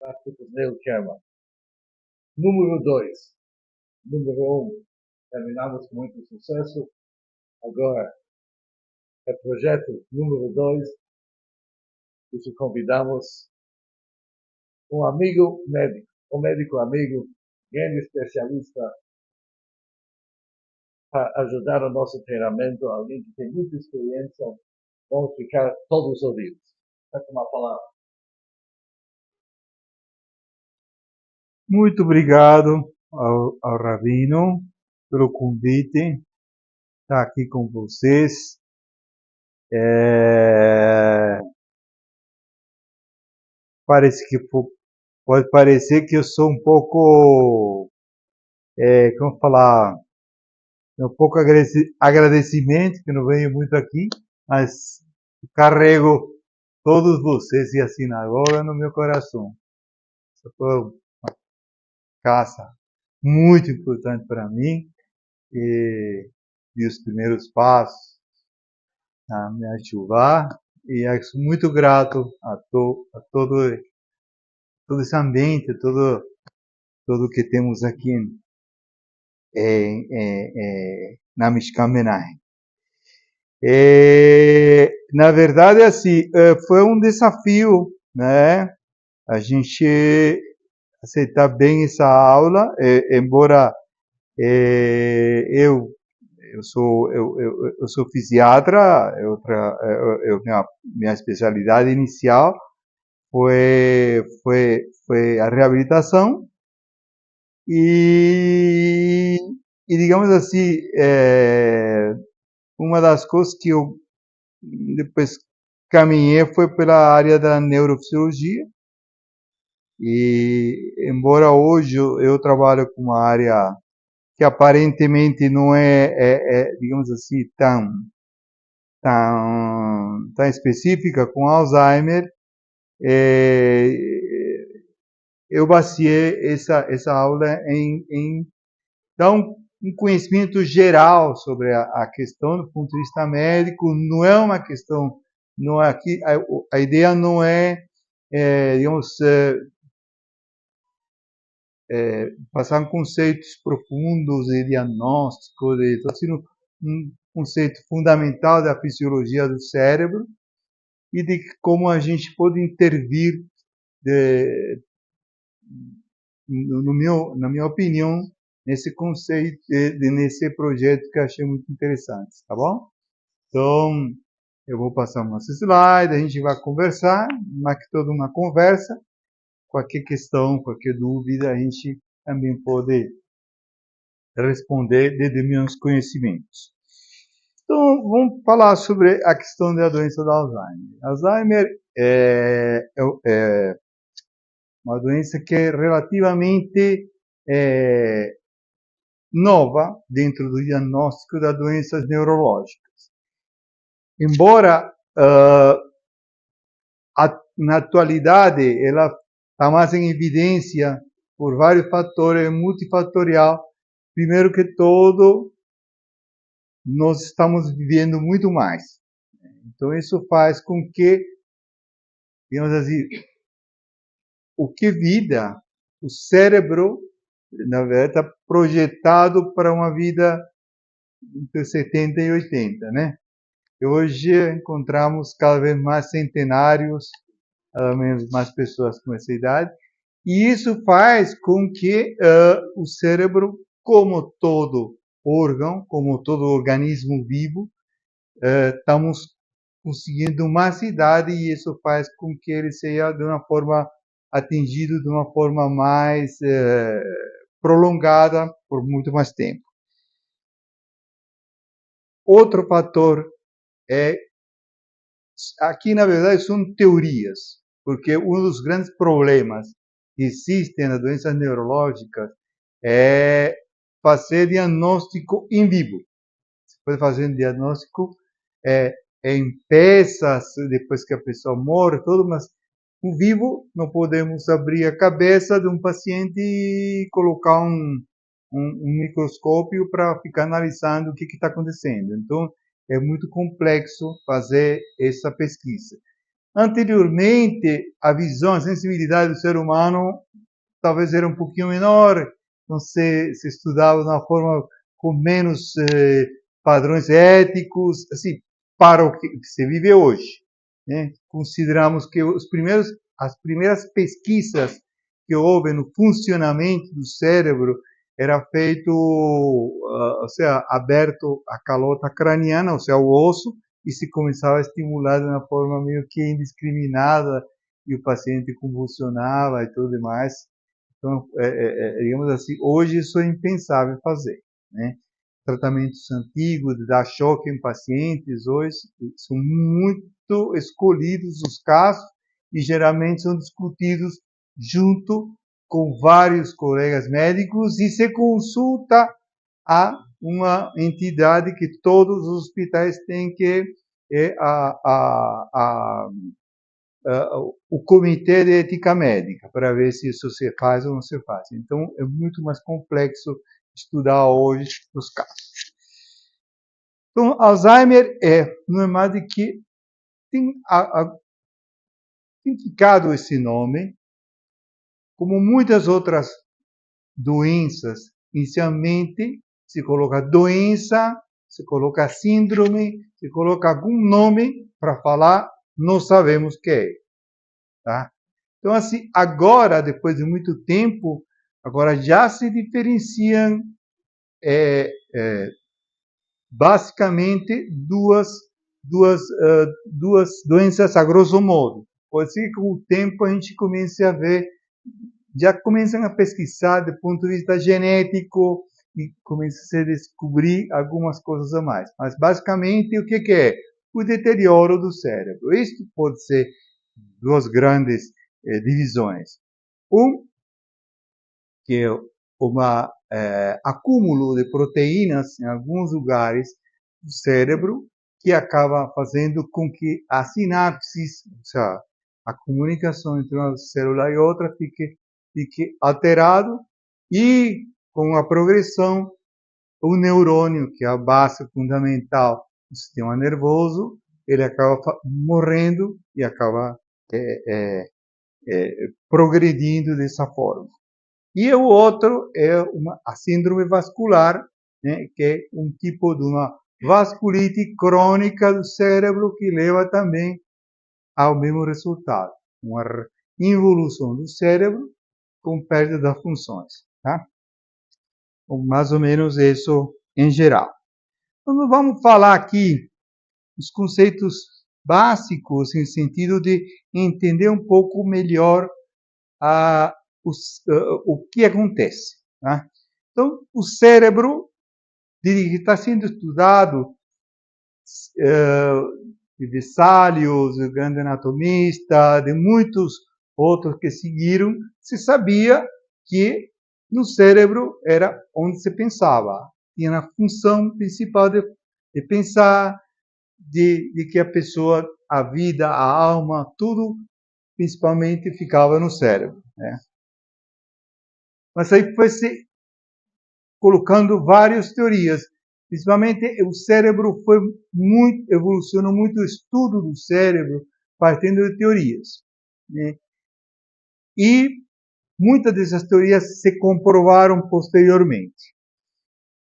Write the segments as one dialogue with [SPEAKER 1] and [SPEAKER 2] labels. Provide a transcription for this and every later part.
[SPEAKER 1] Práticos Neuchama. Número 2. Número 1. Terminamos com muito sucesso. Agora é projeto número 2. E convidamos um amigo médico, um médico amigo, grande especialista, para ajudar o nosso treinamento. Alguém que tem muita experiência. Vamos ficar todos ouvidos. Está com uma palavra.
[SPEAKER 2] Muito obrigado ao Rabino pelo convite, estar aqui com vocês. Pode parecer que eu sou um pouco, como falar, um pouco agradecimento, que não venho muito aqui, mas carrego todos vocês e a sinagoga no meu coração. Essa foi uma casa muito importante para mim e os primeiros passos a me ajudar, e eu sou muito grato a todo esse ambiente, tudo que temos aqui na Mishkan Menahem. Na verdade, assim, foi um desafio, né? A gente aceitar bem essa aula, embora eu sou fisiatra, minha especialidade inicial foi a reabilitação e digamos assim, uma das coisas que eu depois caminhei foi pela área da neurofisiologia, e embora hoje eu trabalho com uma área que aparentemente não digamos assim, tão específica com Alzheimer, eu baseei essa aula em dar um conhecimento geral sobre a questão do ponto de vista médico. Não é uma questão, não é aqui, a ideia não digamos, passar conceitos profundos de diagnóstico, então, assim, um conceito fundamental da fisiologia do cérebro e de como a gente pode intervir, na minha opinião, nesse conceito, nesse projeto que eu achei muito interessante, tá bom? Então, eu vou passar umas slides, a gente vai conversar, mais que toda uma conversa. Qualquer questão, qualquer dúvida, a gente também pode responder desde meus conhecimentos. Então, vamos falar sobre a questão da doença do Alzheimer. Alzheimer é uma doença que é relativamente nova dentro do diagnóstico das doenças neurológicas. Embora na atualidade ela está mais em evidência por vários fatores, é multifatorial. Primeiro que todo, nós estamos vivendo muito mais. Então isso faz com que, digamos assim, o que vida, o cérebro, na verdade, está projetado para uma vida entre 70 e 80, né? E hoje encontramos cada vez mais centenários, cada vez mais pessoas com essa idade, e isso faz com que o cérebro, como todo órgão, como todo organismo vivo, estamos conseguindo mais idade, e isso faz com que ele seja de uma forma atingido de uma forma mais prolongada por muito mais tempo. Outro fator aqui na verdade são teorias, porque um dos grandes problemas que existem nas doenças neurológicas é fazer diagnóstico em vivo. Você pode fazer um diagnóstico em peças, depois que a pessoa morre, tudo, mas no vivo não podemos abrir a cabeça de um paciente e colocar um microscópio para ficar analisando o que está acontecendo. Então, é muito complexo fazer essa pesquisa. Anteriormente, a visão, a sensibilidade do ser humano talvez era um pouquinho menor, então se estudava de uma forma com menos padrões éticos, assim, para o que se vive hoje, né? Consideramos que as primeiras pesquisas que houve no funcionamento do cérebro era feito, ou seja, aberto a calota craniana, ou seja, o osso, e se começava a estimular de uma forma meio que indiscriminada, e o paciente convulsionava e tudo mais. Então, digamos assim, hoje isso é impensável fazer, né? Tratamentos antigos, de dar choque em pacientes, hoje são muito escolhidos os casos e geralmente são discutidos junto com vários colegas médicos e se consulta a uma entidade que todos os hospitais têm, que é o Comitê de Ética Médica, para ver se isso se faz ou não se faz. Então, é muito mais complexo estudar hoje os casos. Então, Alzheimer não é mais do que tem ficado esse nome, como muitas outras doenças. Inicialmente, se coloca doença, se coloca síndrome, se coloca algum nome para falar, não sabemos o que é. Tá? Então, assim, agora, depois de muito tempo, agora já se diferenciam basicamente duas doenças a grosso modo. Pode ser que com o tempo a gente comece a ver, já começam a pesquisar do ponto de vista genético e começa a descobrir algumas coisas a mais. Mas basicamente o que é? O deterioro do cérebro. Isto pode ser duas grandes divisões. Que é acúmulo de proteínas em alguns lugares do cérebro, que acaba fazendo com que a sinapses, ou seja, a comunicação entre uma célula e outra fique alterado, e com a progressão, o neurônio, que é a base fundamental do sistema nervoso, ele acaba morrendo e acaba progredindo dessa forma. E o outro é a síndrome vascular, né, que é um tipo de uma vasculite crônica do cérebro que leva também ao mesmo resultado, uma involução do cérebro com perda das funções. Tá? Então, mais ou menos isso em geral. Então, vamos falar aqui os conceitos básicos, em sentido de entender um pouco melhor o que acontece. Tá? Então, o cérebro está sendo estudado de Vesalius, o grande anatomista, de muitos outros que seguiram, se sabia que no cérebro era onde se pensava. Tinha a função principal de pensar, de que a pessoa, a vida, a alma, tudo principalmente ficava no cérebro. Né? Mas aí foi se colocando várias teorias. Principalmente o cérebro evolucionou muito o estudo do cérebro partindo de teorias. Né? E muitas dessas teorias se comprovaram posteriormente.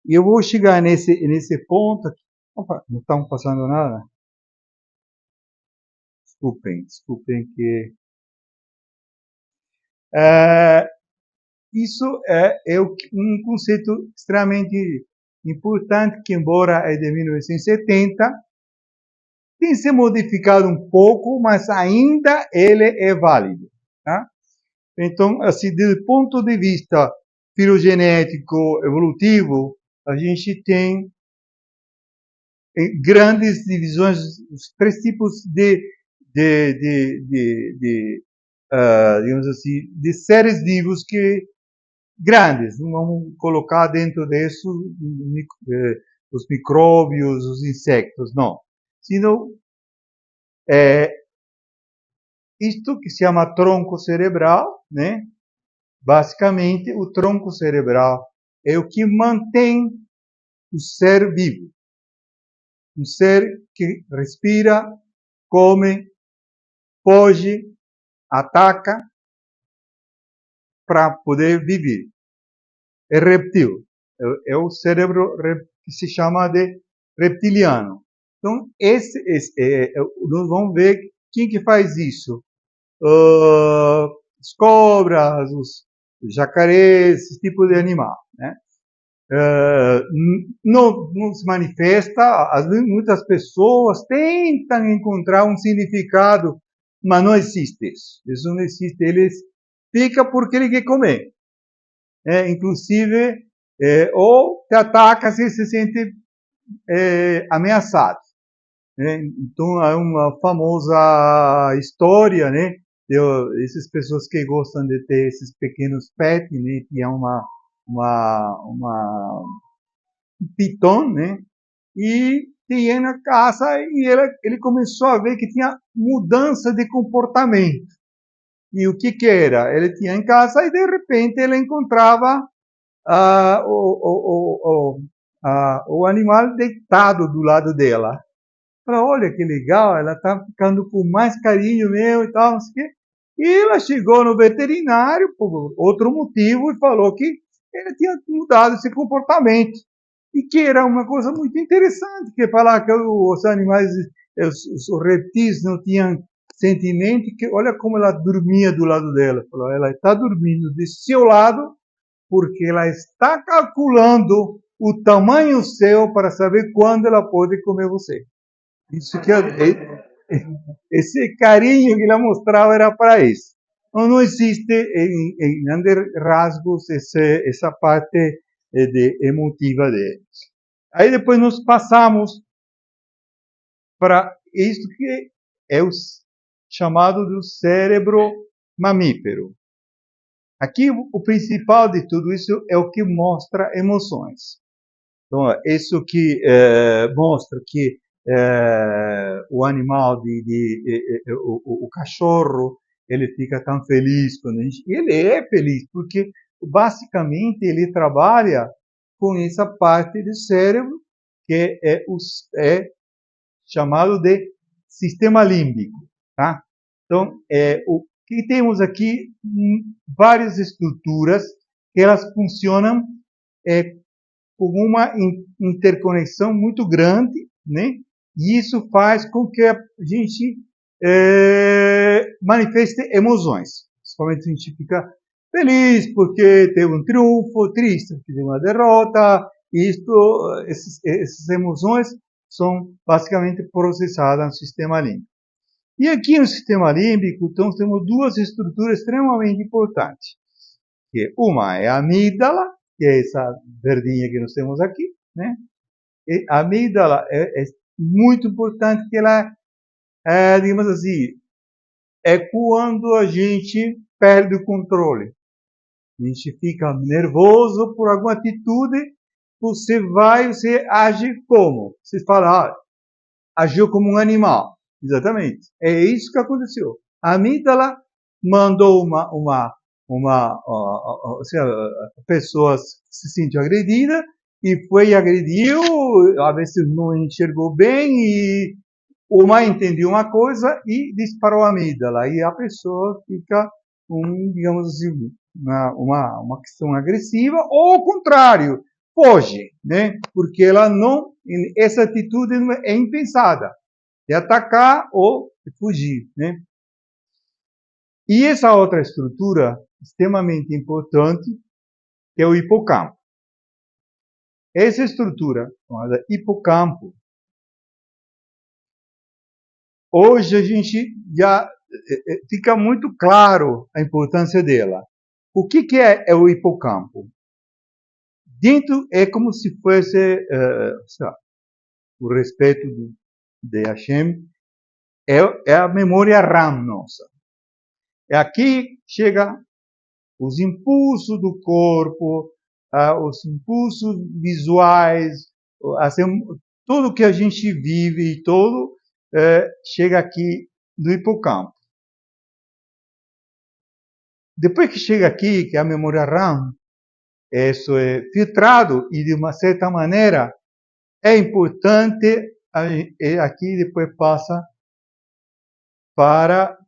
[SPEAKER 2] E eu vou chegar nesse ponto aqui. Opa, não estamos passando nada? Desculpem que... Isso é um conceito extremamente importante, que, embora é de 1970, tem se modificado um pouco, mas ainda ele é válido. Tá? Então, assim, do ponto de vista filogenético, evolutivo, a gente tem grandes divisões, os três tipos digamos assim, de seres vivos grandes. Não vamos colocar dentro disso os micróbios, os insectos, não. Sino isto que se chama tronco cerebral, né? Basicamente, o tronco cerebral é o que mantém o ser vivo. Um ser que respira, come, foge, ataca para poder viver. É reptil. É o cérebro que se chama de reptiliano. Então, nós vamos ver quem que faz isso. As cobras, os jacarés, esse tipo de animal, né? Não se manifesta, às vezes muitas pessoas tentam encontrar um significado, mas não existe isso. Isso não existe. Eles fica porque ele quer comer. Inclusive, ou te ataca se se sente ameaçado. Então, há uma famosa história, né? Essas pessoas que gostam de ter esses pequenos pets, né? Que é um piton, né? E tinha na casa e ele começou a ver que tinha mudança de comportamento. E o que era? Ele tinha em casa e de repente ele encontrava o animal deitado do lado dela. Falou, olha que legal, ela está ficando com mais carinho meu e tal, não sei o quê. E ela chegou no veterinário por outro motivo e falou que ele tinha mudado esse comportamento. E que era uma coisa muito interessante, que falar que os animais, os reptis não tinham sentimento, que olha como ela dormia do lado dela. Falou, ela está dormindo do seu lado porque ela está calculando o tamanho seu para saber quando ela pode comer você. Isso que esse carinho que ela mostrava era para isso. Não existe em grandes rasgos essa parte emotiva deles. Aí depois nós passamos para isso que é o chamado do cérebro mamífero. Aqui o principal de tudo isso é o que mostra emoções. Então, isso que mostra que o animal, o cachorro, ele fica tão feliz quando ele é feliz, porque basicamente ele trabalha com essa parte do cérebro que é chamado de sistema límbico, tá? Então, o que temos aqui várias estruturas que elas funcionam com uma interconexão muito grande, né? E isso faz com que a gente manifeste emoções. Principalmente a gente fica feliz porque teve um triunfo, triste porque teve uma derrota. Essas emoções são basicamente processadas no sistema límbico. E aqui no sistema límbico, então, temos duas estruturas extremamente importantes. Que uma é a amígdala, que é essa verdinha que nós temos aqui, né? E a amígdala é muito importante que ela, digamos assim, é quando a gente perde o controle. A gente fica nervoso por alguma atitude, você age como? Você fala, agiu como um animal. Exatamente. É isso que aconteceu. A amígdala mandou a pessoa se sentiu agredida e foi e agrediu, a vezes não enxergou bem e uma entendeu uma coisa e disparou a amígdala. E a pessoa fica, digamos assim, uma questão agressiva, ou ao contrário, foge, né? Porque ela não, essa atitude é impensada, de atacar ou de fugir, né? E essa outra estrutura extremamente importante, que é o hipocampo. Essa estrutura, chamada hipocampo, hoje a gente já fica muito claro a importância dela. O que é o hipocampo? Dentro é como se fosse, o respeito de Hashem, é a memória RAM nossa. É aqui chega os impulsos do corpo, os impulsos visuais, tudo que a gente vive e todo chega aqui no hipocampo. Depois que chega aqui, que é a memória RAM, isso é filtrado e de uma certa maneira é importante, aqui depois passa para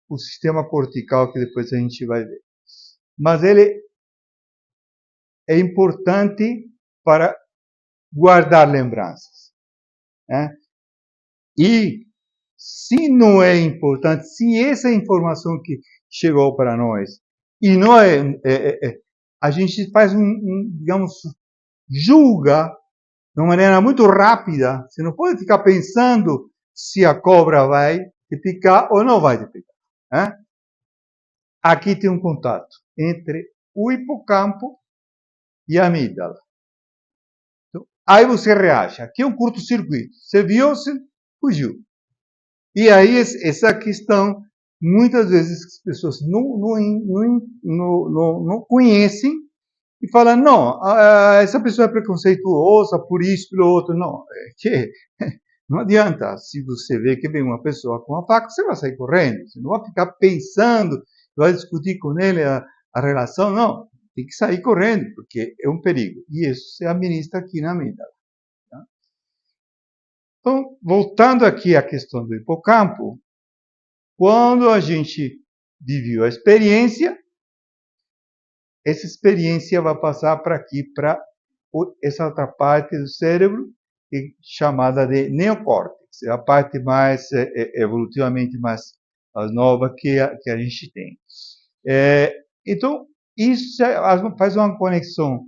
[SPEAKER 2] o sistema cortical, que depois a gente vai ver. Mas ele é importante para guardar lembranças, né? E se não é importante, se essa informação que chegou para nós e não a gente faz digamos, julga de uma maneira muito rápida. Você não pode ficar pensando se a cobra vai te picar ou não vai te picar, né? Aqui tem um contato entre o hipocampo e a amígdala. Então, aí você reage. Aqui é um curto-circuito. Você viu, você fugiu. E aí essa questão, muitas vezes as pessoas não conhecem e falam, não, essa pessoa é preconceituosa por isso, pelo outro. Não, não adianta. Se você vê que vem uma pessoa com uma faca, você vai sair correndo. Você não vai ficar pensando, vai discutir com ele a relação. Não, tem que sair correndo, porque é um perigo. E isso se administra aqui na amígdala. Tá? Então, voltando aqui à questão do hipocampo, quando a gente viveu a experiência, essa experiência vai passar para aqui, para essa outra parte do cérebro, chamada de neocórtex. É a parte mais evolutivamente mais nova que a gente tem. Então, isso faz uma conexão.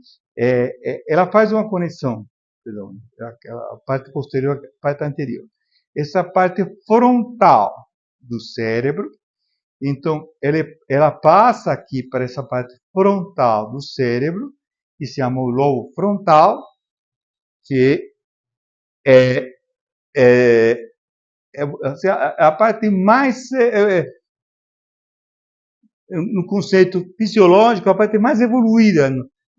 [SPEAKER 2] Ela faz uma conexão, perdão, a parte posterior, a parte anterior. Essa parte frontal do cérebro, então, ela passa aqui para essa parte frontal do cérebro, que se chama o lobo frontal, que é a parte mais, no conceito fisiológico, a parte mais evoluída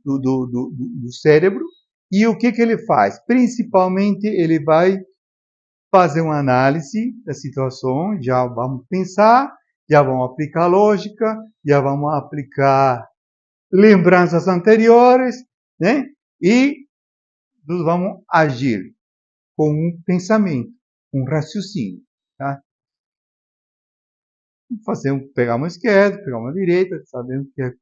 [SPEAKER 2] do cérebro. E o que ele faz? Principalmente, ele vai fazer uma análise da situação, já vamos pensar, já vamos aplicar lógica, já vamos aplicar lembranças anteriores, né? E nós vamos agir com um pensamento, um raciocínio, tá? Pegar uma esquerda, pegar uma direita, sabendo que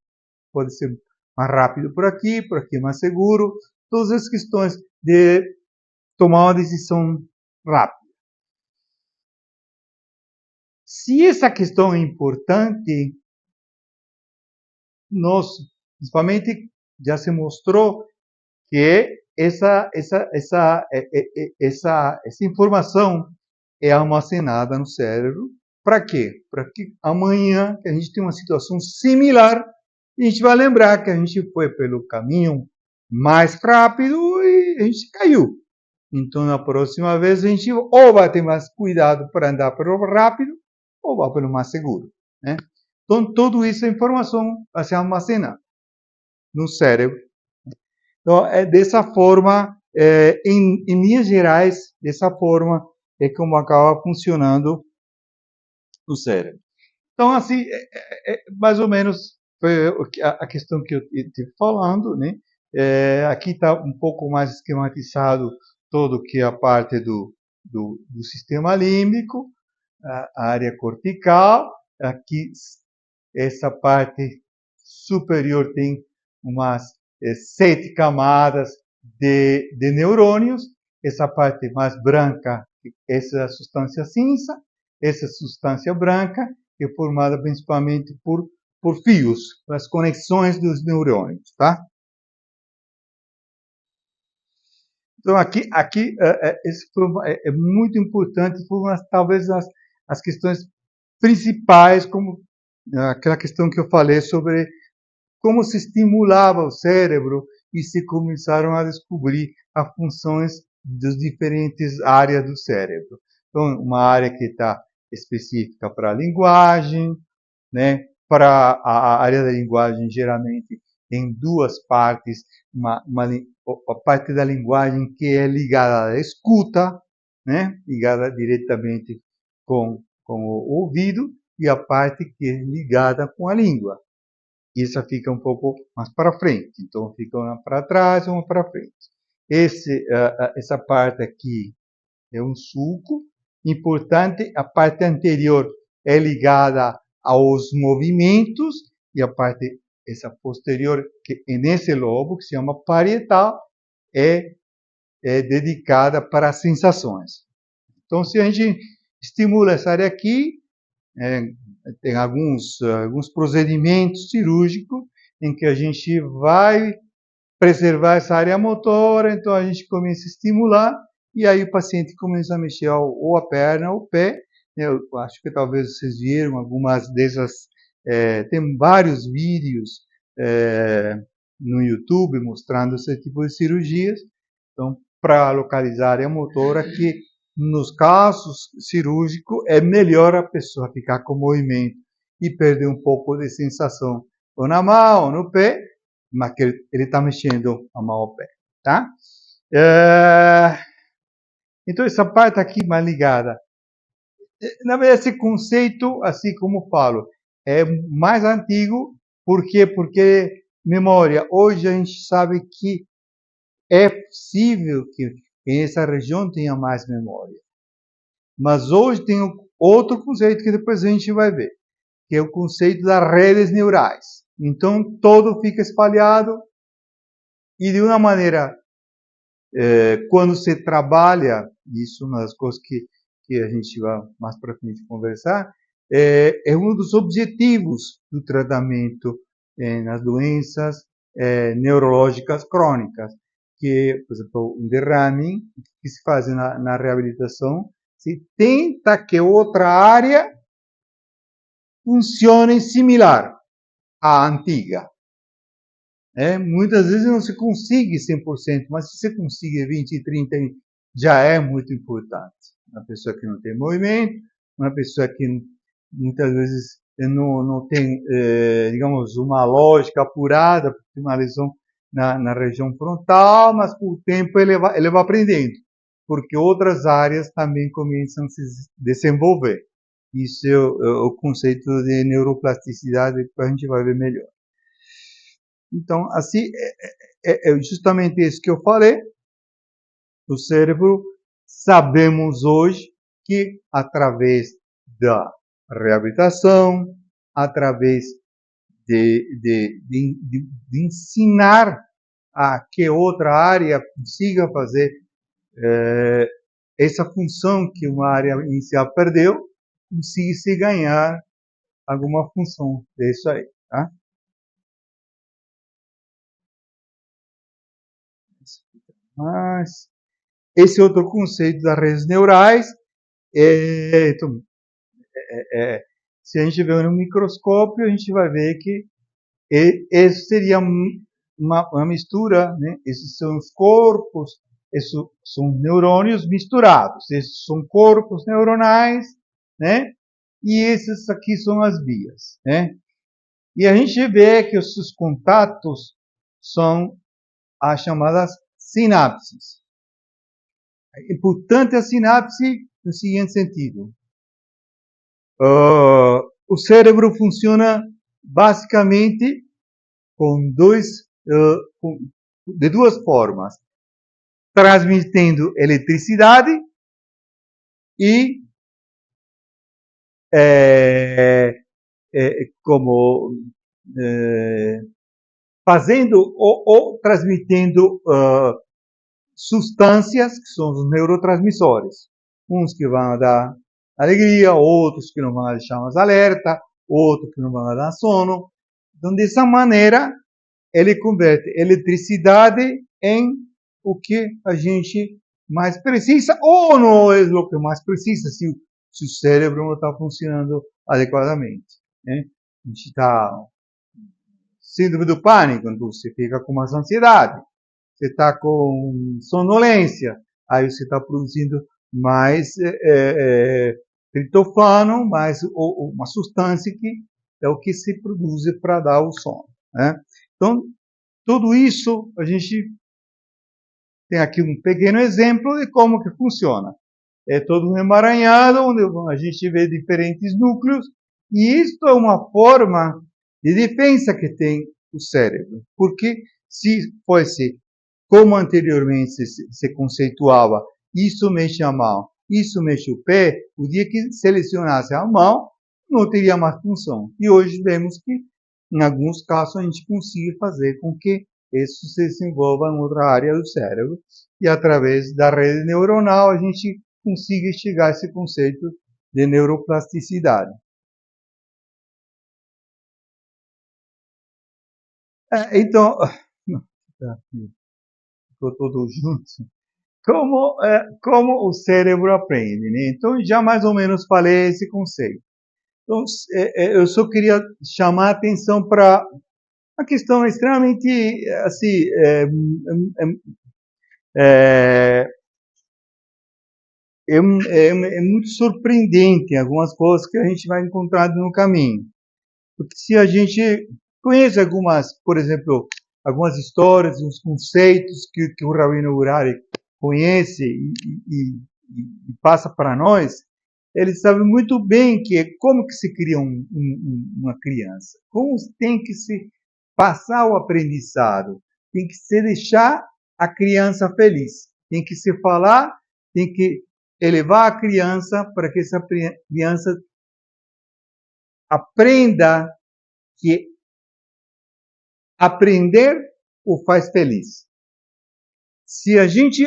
[SPEAKER 2] pode ser mais rápido por aqui mais seguro. Todas as questões de tomar uma decisão rápida. Se essa questão é importante, nós, principalmente, já se mostrou que essa informação é armazenada no cérebro. Para quê? Para que amanhã, que a gente tem uma situação similar, a gente vai lembrar que a gente foi pelo caminho mais rápido e a gente caiu. Então, na próxima vez, a gente ou vai ter mais cuidado para andar pelo rápido, ou vai pelo mais seguro, né? Então, tudo isso é informação vai ser armazenada no cérebro. Então, é dessa forma, em linhas gerais, dessa forma é como acaba funcionando o cérebro. Então, assim, mais ou menos foi a questão que eu estive falando, né? Aqui está um pouco mais esquematizado todo que é a parte do sistema límbico, a área cortical. Aqui, essa parte superior tem umas 7 camadas de neurônios. Essa parte mais branca, essa substância cinza, essa substância branca, que é formada principalmente por fios, as conexões dos neurônios, tá? Então, aqui isso é muito importante, foi talvez as questões principais, como aquela questão que eu falei sobre como se estimulava o cérebro e se começaram a descobrir as funções das diferentes áreas do cérebro. Então, uma área que está específica para a linguagem, né? Para a área da linguagem, geralmente, tem duas partes, a parte da linguagem que é ligada à escuta, né? Ligada diretamente com o ouvido, e a parte que é ligada com a língua. Isso fica um pouco mais para frente, então fica uma para trás e uma para frente. Essa parte aqui é um sulco importante, a parte anterior é ligada aos movimentos, e a parte, essa posterior, que nesse lobo, que se chama parietal, é dedicada para as sensações. Então, se a gente estimula essa área aqui, tem alguns procedimentos cirúrgicos em que a gente vai preservar essa área motora, então a gente começa a estimular, e aí o paciente começa a mexer ou a perna ou o pé. Eu acho que talvez vocês viram algumas dessas, tem vários vídeos no YouTube mostrando esse tipo de cirurgias. Então, para localizar a área motora, que nos casos cirúrgicos é melhor a pessoa ficar com movimento e perder um pouco de sensação ou na mão ou no pé, mas que ele está mexendo a mão ao pé, tá? Então, essa parte aqui mais ligada. Na verdade, esse conceito, assim como falo, é mais antigo. Por quê? Porque memória, hoje a gente sabe que é possível que essa região tenha mais memória. Mas hoje tem outro conceito que depois a gente vai ver, que é o conceito das redes neurais. Então, todo fica espalhado e de uma maneira, quando se trabalha, isso é uma das coisas que a gente vai mais para frente conversar, é um dos objetivos do tratamento nas doenças neurológicas crônicas, que, por exemplo, um derrame que se faz na reabilitação, se tenta que outra área funcione similar à antiga. Muitas vezes não se consegue 100%, mas se você conseguir 20, 30, já é muito importante. Uma pessoa que não tem movimento, uma pessoa que muitas vezes não tem, digamos, uma lógica apurada, porque uma lesão na região frontal, mas com o tempo ele vai aprendendo, porque outras áreas também começam a se desenvolver. Isso é o conceito de neuroplasticidade que a gente vai ver melhor. Então, assim, é justamente isso que eu falei. O cérebro, sabemos hoje que através da reabilitação, através de ensinar a que outra área consiga fazer essa função que uma área inicial perdeu, consiga-se ganhar alguma função disso aí, tá? Mas esse outro conceito das redes neurais, então, se a gente vê no microscópio, a gente vai ver que isso seria uma mistura, né? Esses são os corpos, esses são neurônios misturados, esses são corpos neuronais, né? E esses aqui são as vias, né? E a gente vê que os contatos são as chamadas sinapses. É importante a sinapse no seguinte sentido. O cérebro funciona basicamente de duas formas: transmitindo eletricidade e fazendo ou transmitindo substâncias que são os neurotransmissores. Uns que vão dar alegria, outros que não vão deixar mais alerta, outros que não vão dar sono. Então, dessa maneira, ele converte eletricidade em o que a gente mais precisa, ou não é o que mais precisa, se o cérebro não está funcionando adequadamente. Né? A gente está síndrome do pânico, então você fica com mais ansiedade. Você está com sonolência, aí você está produzindo mais triptofano, mais uma substância que é o que se produz para dar o sono. Né? Então, tudo isso a gente tem aqui um pequeno exemplo de como que funciona. É todo um emaranhado, onde a gente vê diferentes núcleos, e isso é uma forma de defesa que tem o cérebro. Porque se fosse, como anteriormente se conceituava, isso mexe a mão, isso mexe o pé, o dia que selecionasse a mão, não teria mais função. E hoje vemos que, em alguns casos, a gente consegue fazer com que isso se desenvolva em outra área do cérebro, e através da rede neuronal a gente consiga chegar a esse conceito de neuroplasticidade. Então, ficou todo junto. Como o cérebro aprende, né? Então, já mais ou menos falei esse conceito. Então, eu só queria chamar a atenção para uma questão extremamente, assim, é muito surpreendente algumas coisas que a gente vai encontrando no caminho. Porque se a gente conhece algumas, por exemplo, algumas histórias, uns conceitos que o Rabino Urari conhece e passa para nós, ele sabe muito bem como que se cria uma criança, como tem que se passar o aprendizado, tem que se deixar a criança feliz, tem que se falar, tem que elevar a criança para que essa criança aprenda que aprender o faz feliz. Se a gente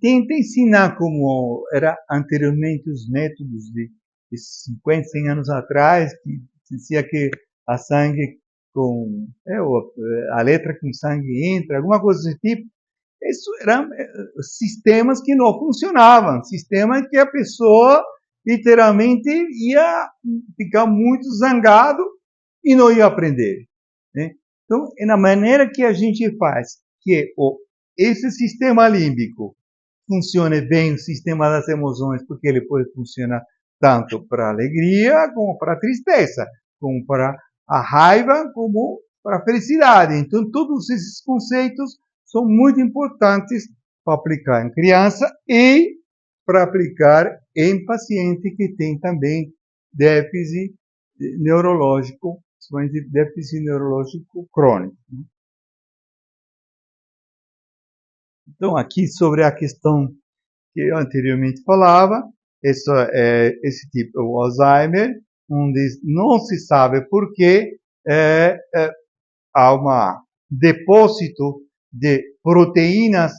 [SPEAKER 2] tenta ensinar como era anteriormente os métodos de 50, 100 anos atrás, que dizia que a sangue com a letra com sangue entra, alguma coisa desse tipo, isso eram sistemas que não funcionavam, sistemas que a pessoa literalmente ia ficar muito zangado e não ia aprender, né? Então, é na maneira que a gente faz que esse sistema límbico funcione bem, o sistema das emoções, porque ele pode funcionar tanto para a alegria, como para a tristeza, como para a raiva, como para a felicidade. Então, todos esses conceitos são muito importantes para aplicar em criança e para aplicar em paciente que tem também déficit neurológico, déficit neurológico crônico. Então, aqui sobre a questão que eu anteriormente falava, esse tipo, o Alzheimer, onde não se sabe por que há um depósito de proteínas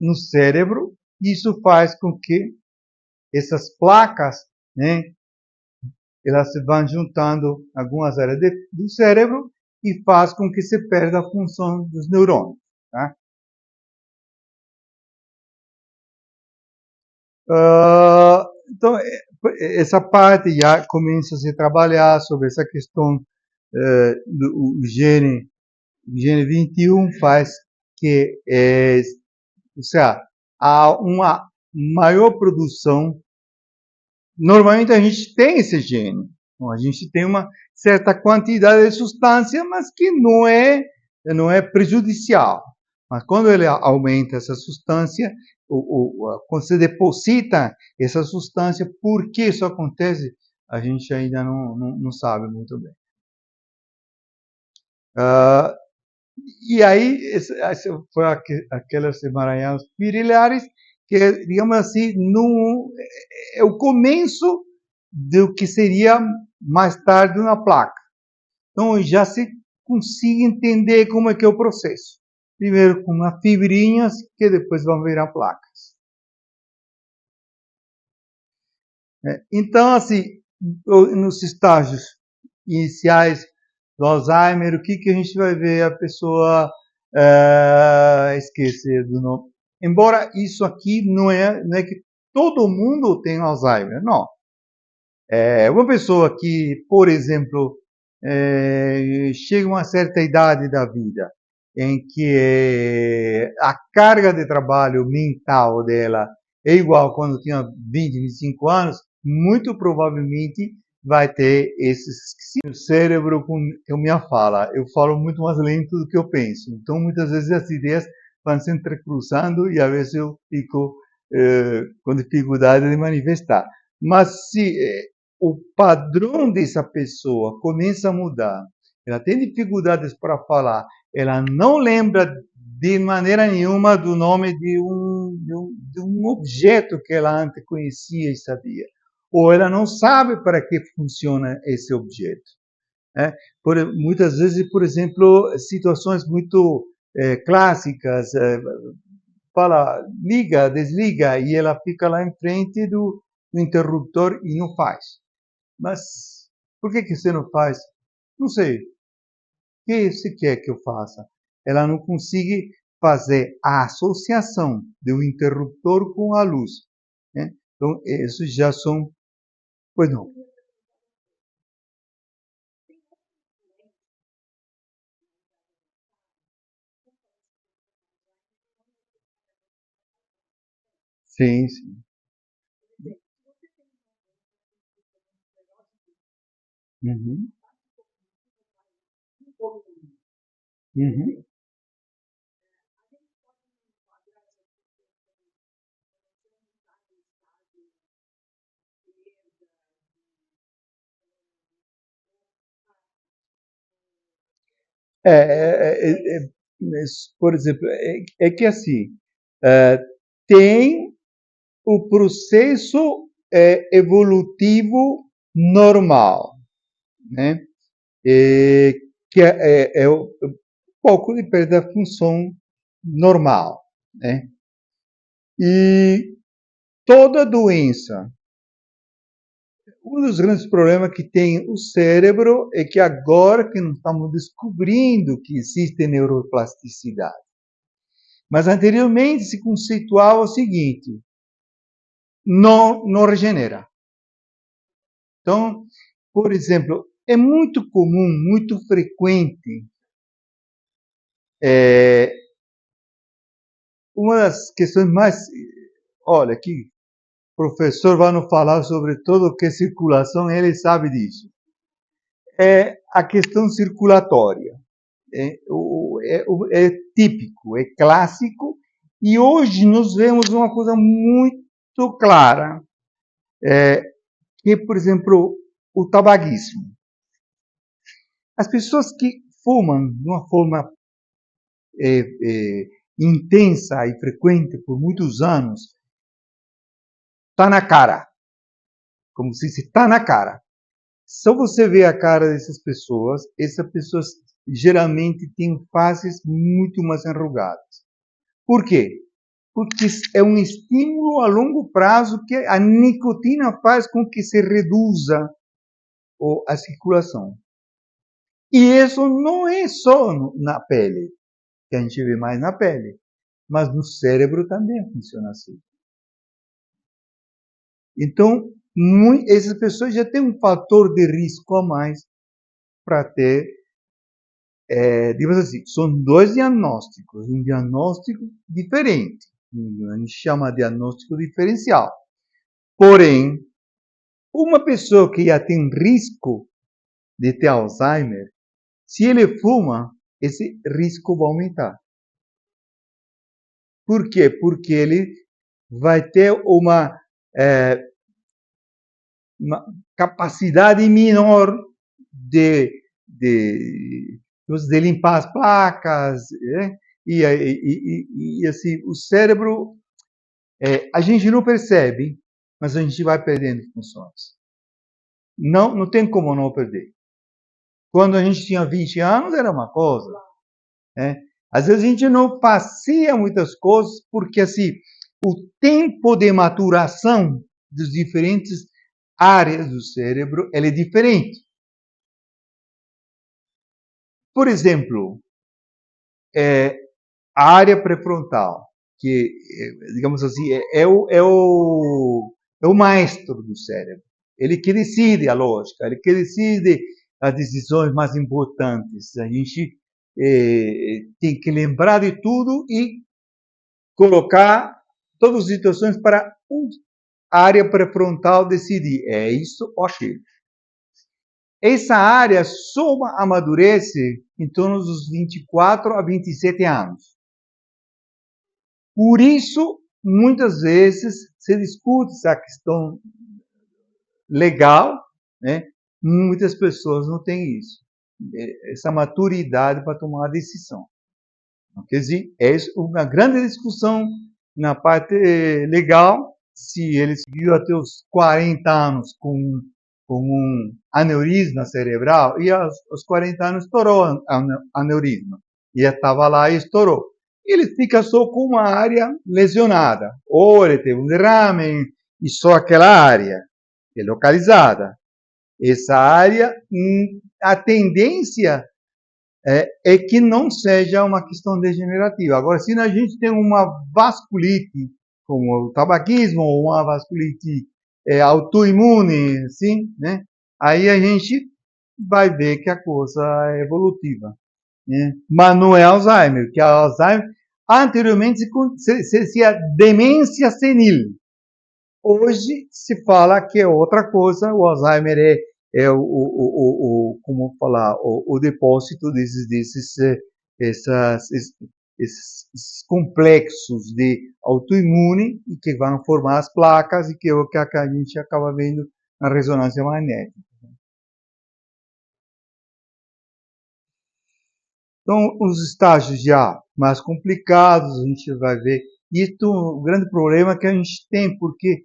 [SPEAKER 2] no cérebro, isso faz com que essas placas, né, elas se vão juntando em algumas áreas do cérebro e faz com que se perda a função dos neurônios. Tá? Então, essa parte já começa a se trabalhar sobre essa questão do gene 21 faz que, ou seja, há uma maior produção. Normalmente a gente tem esse gene, a gente tem uma certa quantidade de substância, mas que não é prejudicial. Mas quando ele aumenta essa substância, quando se deposita essa substância, por que isso acontece, a gente ainda não sabe muito bem. E aí, foi aqueles emaranhados biliares que, digamos assim, é o começo do que seria mais tarde uma placa. Então, já se consegue entender como é que é o processo. Primeiro com umas fibrinhas que depois vão virar placas. Então, assim, nos estágios iniciais do Alzheimer, o que a gente vai ver? A pessoa esquecer do nome. Embora isso aqui não é que todo mundo tem Alzheimer, não. Uma pessoa que, por exemplo, chega a uma certa idade da vida, em que a carga de trabalho mental dela é igual quando tinha 20, 25 anos, muito provavelmente vai ter esses o cérebro com a minha fala. Eu falo muito mais lento do que eu penso. Então, muitas vezes as ideias vão se entrecruzando e às vezes eu fico com dificuldade de manifestar. Mas se o padrão dessa pessoa começa a mudar, ela tem dificuldades para falar, ela não lembra de maneira nenhuma do nome de um objeto que ela antes conhecia e sabia. ou ela não sabe para que funciona esse objeto. Né? Muitas vezes, por exemplo, situações muito clássicas, fala, liga, desliga, e ela fica lá em frente do interruptor e não faz. Mas por que você não faz? Não sei. O que você quer que eu faça? Ela não consegue fazer a associação do interruptor com a luz. Né? Então, esses já são... Pois não. Sim, sim. Uhum. Uhum. Por exemplo, é que assim, é, tem o processo evolutivo normal, né? É, que é um pouco de perda da função normal, né? E toda doença, um dos grandes problemas que tem o cérebro é que agora que nós estamos descobrindo que existe neuroplasticidade. Mas anteriormente se conceituava o seguinte: não regenera. Então, por exemplo, é muito comum, muito frequente, uma das questões mais... Olha, aqui o professor vai nos falar sobre tudo o que é circulação, ele sabe disso. É a questão circulatória. É típico, é clássico, e hoje nós vemos uma coisa muito clara, que, por exemplo, o tabagismo. As pessoas que fumam de uma forma intensa e frequente por muitos anos, está na cara. Como se diz, está na cara. Só você vê a cara dessas pessoas geralmente têm faces muito mais enrugadas. Por quê? Porque é um estímulo a longo prazo que a nicotina faz com que se reduza a circulação. E isso não é só na pele, que a gente vê mais na pele, mas no cérebro também funciona assim. Então, essas pessoas já têm um fator de risco a mais para ter, digamos assim, são dois diagnósticos, um diagnóstico diferente, a gente chama de diagnóstico diferencial. Porém, uma pessoa que já tem risco de ter Alzheimer, se ele fuma, esse risco vai aumentar. Por quê? Porque ele vai ter uma capacidade menor de limpar as placas, né? E assim, o cérebro, a gente não percebe, mas a gente vai perdendo funções. Não tem como não perder. Quando a gente tinha 20 anos, era uma coisa. Né? Às vezes a gente não fazia muitas coisas porque assim, o tempo de maturação dos diferentes áreas do cérebro é diferente. Por exemplo, a área pré-frontal, que, digamos assim, é o maestro do cérebro. Ele que decide a lógica, ele que decide as decisões mais importantes. A gente tem que lembrar de tudo e colocar todas as situações para a área pré-frontal decidir. É isso ou aquilo. Essa área só amadurece em torno dos 24 a 27 anos. Por isso, muitas vezes, se discute essa questão legal, né? Muitas pessoas não têm isso, essa maturidade para tomar a decisão. Quer dizer, é uma grande discussão na parte legal, se ele seguiu até os 40 anos com um aneurisma cerebral, e aos 40 anos estourou o aneurisma. E estava lá e estourou. Ele fica só com uma área lesionada. Ou ele teve um derrame e só aquela área é localizada. Essa área, a tendência é que não seja uma questão degenerativa. Agora, se a gente tem uma vasculite, como o tabaquismo, ou uma vasculite autoimune, assim, né? Aí a gente vai ver que a coisa é evolutiva. Né? Mas não é Alzheimer, que a Alzheimer anteriormente se dizia demência senil. Hoje se fala que é outra coisa, o Alzheimer é como falar, o depósito esses complexos de autoimune e que vão formar as placas e que é o que a gente acaba vendo na ressonância magnética. Então, os estágios já mais complicados, a gente vai ver. Isso, o grande problema que a gente tem, porque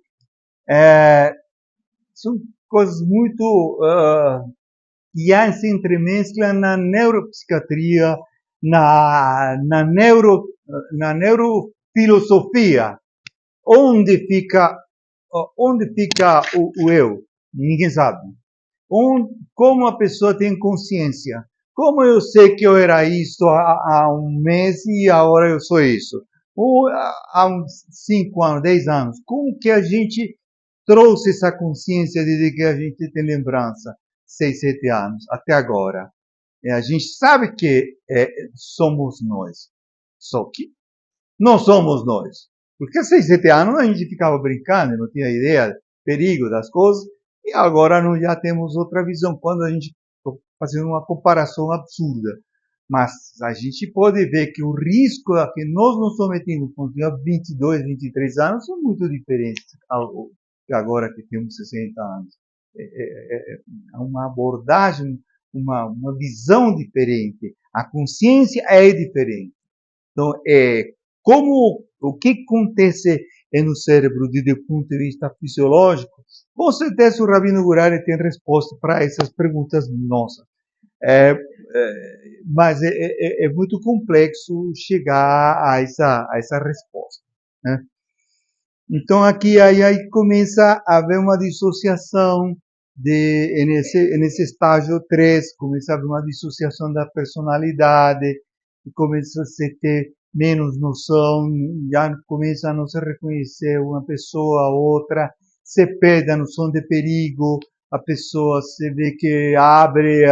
[SPEAKER 2] são coisas muito que se entremesclam na neuropsiquiatria, na neurofilosofia. Onde fica o eu? Ninguém sabe. Como a pessoa tem consciência? Como eu sei que eu era isso há um mês e agora eu sou isso? Ou há uns 5 anos, 10 anos? Como que a gente trouxe essa consciência de que a gente tem lembrança 6, 7 anos até agora? A gente sabe que somos nós, só que não somos nós. Porque há 6, 7 anos a gente ficava brincando, não tinha ideia do perigo das coisas, e agora nós já temos outra visão, quando a gente fazendo uma comparação absurda. Mas a gente pode ver que o risco a que nós nos sometemos quando tínhamos 22, 23 anos são muito diferentes agora que temos 60 anos. É uma abordagem, uma visão diferente. A consciência é diferente. Então, o que acontece no cérebro desde o ponto de vista fisiológico? Com certeza o Rabino Gurari tem resposta para essas perguntas nossas. Mas é muito complexo chegar a essa resposta. Né? Então, aqui aí começa a haver uma dissociação, nesse estágio 3, começa a haver uma dissociação da personalidade, começa a se ter menos noção, já começa a não se reconhecer uma pessoa a outra, se perde a noção de perigo, a pessoa se vê que abre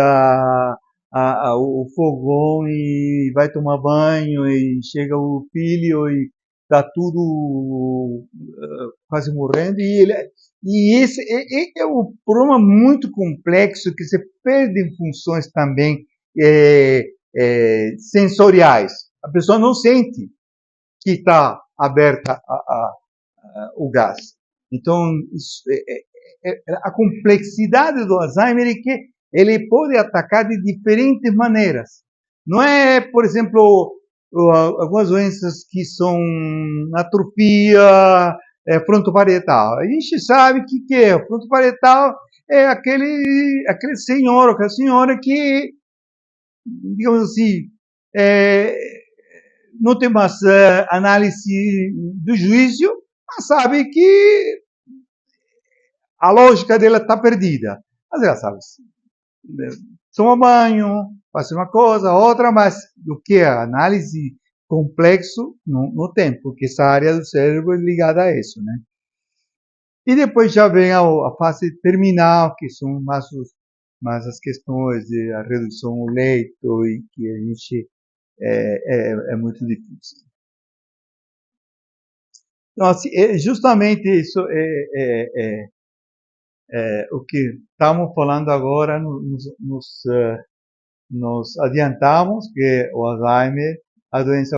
[SPEAKER 2] o fogão e vai tomar banho e chega o filho e está tudo quase morrendo, e esse é um problema muito complexo que se perde em funções também sensoriais. A pessoa não sente que está aberta o gás. Então, a complexidade do Alzheimer é que ele pode atacar de diferentes maneiras. Não é, por exemplo, algumas doenças que são atrofia frontoparietal. A gente sabe o que é. O frontoparietal é aquele senhor, aquela senhora que, digamos assim, não tem mais análise do juízo, mas sabe que a lógica dela está perdida. Mas ela sabe, toma banho, faz uma coisa, outra, mas o que é análise complexo não tem, porque essa área do cérebro é ligada a isso, né? E depois já vem a fase terminal, que são mais as questões de a redução ao leito, e que a gente é muito difícil. Então, assim, justamente isso o que estamos falando agora, nos adiantamos que o Alzheimer, a doença,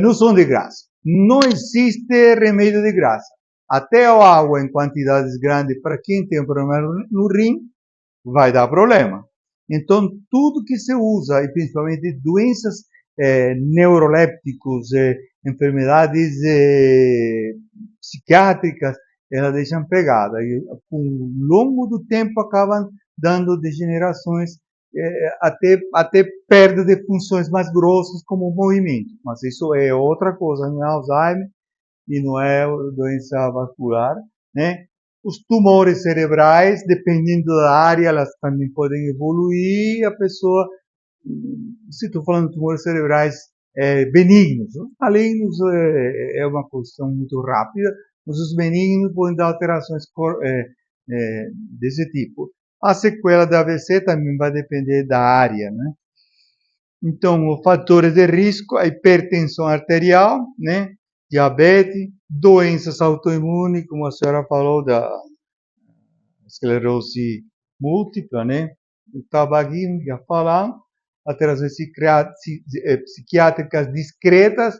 [SPEAKER 2] não são de graça. Não existe remédio de graça. Até a água em quantidades grandes, para quem tem um problema no rim, vai dar problema. Então, tudo que se usa, e principalmente doenças neurolépticos, enfermidades psiquiátricas, elas deixam pegada. E, com o longo do tempo, acabam dando degenerações, até perda de funções mais grossas, como o movimento. Mas isso é outra coisa, não é Alzheimer e não é doença vascular, né? Os tumores cerebrais, dependendo da área, elas também podem evoluir. A pessoa, se estou falando de tumores cerebrais benignos, os malignos é uma questão muito rápida, mas os benignos podem dar alterações desse tipo. A sequela da AVC também vai depender da área, né? Então, os fatores de risco, a hipertensão arterial, né? Diabetes, doenças autoimunes, como a senhora falou, da esclerose múltipla, né? O tabagismo, já falamos, alterações psiquiátricas discretas.